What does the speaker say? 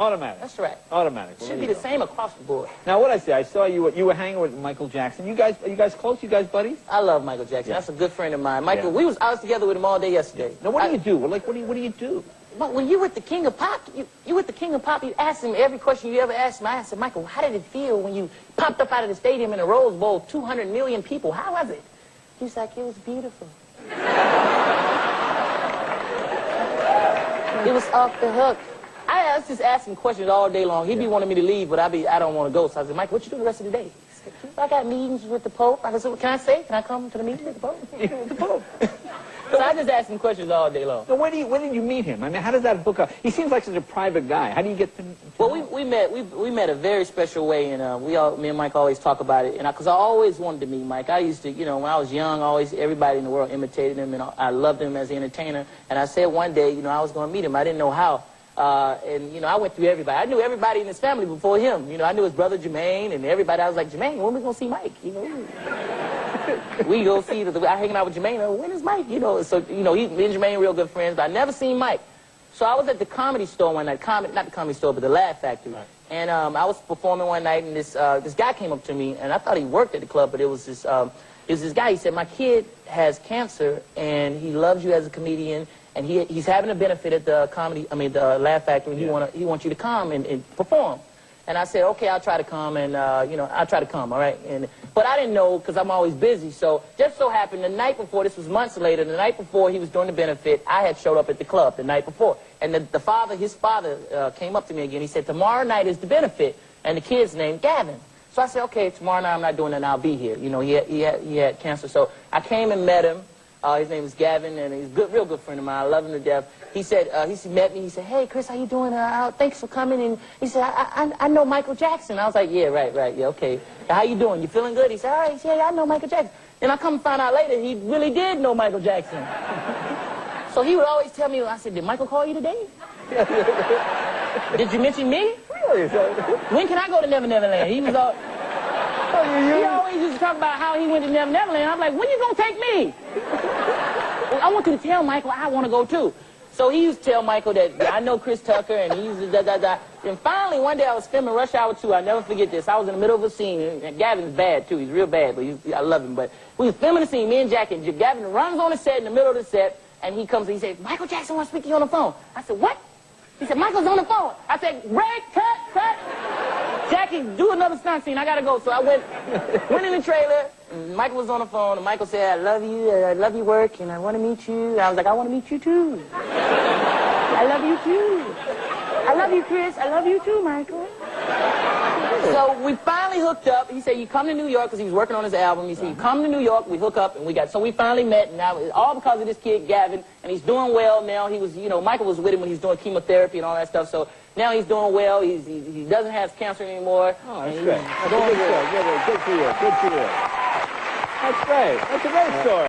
Automatic. That's right. Automatic. Well, should be the same across the board. Now, what I say, I saw you were hanging with Michael Jackson. Are you guys close? You guys buddies? I love Michael Jackson. Yeah. That's a good friend of mine. Michael, yeah. I was together with him all day yesterday. Now, what do you do? Like, what do you do? But when you with the King of Pop, you with the King of Pop, you ask him every question you ever asked him. I said, Michael, how did it feel when you popped up out of the stadium in the Rose Bowl, 200 million people? How was it? He's like, it was beautiful. It was off the hook. I was just asking questions all day long. He'd be wanting me to leave, but I don't want to go. So I said, Mike, what you do the rest of the day? He said, I got meetings with the Pope. I said, can I come to the meeting with the Pope? With the Pope. So I just asked him questions all day long. So when did you meet him? I mean, how does that hook up? He seems like such a private guy. How do you get to Well, we met a very special way, and me and Mike always talk about it. And because I always wanted to meet Mike. I used to, when I was young, everybody in the world imitated him, and I loved him as an entertainer. And I said one day, I was going to meet him. I didn't know how. And I went through everybody. I knew everybody in his family before him. I knew his brother Jermaine and everybody. I was like, Jermaine, when we gonna see Mike? We go see I hanging out with Jermaine. When is Mike? So me and Jermaine real good friends, but I never seen Mike. So I was at the Comedy Store one night. Not the Comedy Store, but the Laugh Factory. Right. And I was performing one night, and this guy came up to me, and I thought he worked at the club, but it was this guy. He said, my kid has cancer, and he loves you as a comedian. And he's having a benefit at the Laugh Factory, and he wants you to come and perform. And I said, okay, I'll try to come, and I'll try to come, all right? But I didn't know, because I'm always busy. So just so happened, the night before, this was months later, the night before he was doing the benefit, I had showed up at the club the night before. And his father came up to me again. He said, tomorrow night is the benefit, and the kid's named Gavin. So I said, okay, tomorrow night I'm not doing it, and I'll be here. He had cancer. So I came and met him. His name is Gavin, and he's a real good friend of mine. I love him to death. He said, he met me. He said, hey, Chris, how you doing? Thanks for coming. And he said, I know Michael Jackson. I was like, yeah, right, yeah, okay. How you doing? You feeling good? He said, all right, yeah, I know Michael Jackson. Then I come and find out later he really did know Michael Jackson. So he would always tell me, I said, did Michael call you today? Did you mention me? Really? When can I go to Never Never Land? He was all... He always used to talk about how he went to Never Never Land. I'm like, when you gonna take me? Well, I want you to tell Michael I want to go too. So he used to tell Michael that I know Chris Tucker, and he used to da-da-da. And finally, one day I was filming Rush Hour 2. I'll never forget this. I was in the middle of a scene, and Gavin's bad too. He's real bad, but I love him. But we was filming the scene, me and Jack, and Gavin runs on the set in the middle of the set, and he comes and he says, Michael Jackson wants to speak to you on the phone. I said, what? He said, Michael's on the phone. I said, break, cut. Jackie, do another stunt scene. I gotta go. So I went in the trailer, and Michael was on the phone, and Michael said, I love your work, and I want to meet you. And I was like, I want to meet you too. I love you too. I love you, Chris. I love you too, Michael. So we finally hooked up. He said, you come to New York, because he was working on his album. He said, you come to New York, we hook up, and so we finally met, and now it's all because of this kid, Gavin, and he's doing well now. He was, Michael was with him when he was doing chemotherapy and all that stuff, so now he's doing well. He doesn't have cancer anymore. Oh, that's great. Good for you. Good for you. That's great. That's a great story.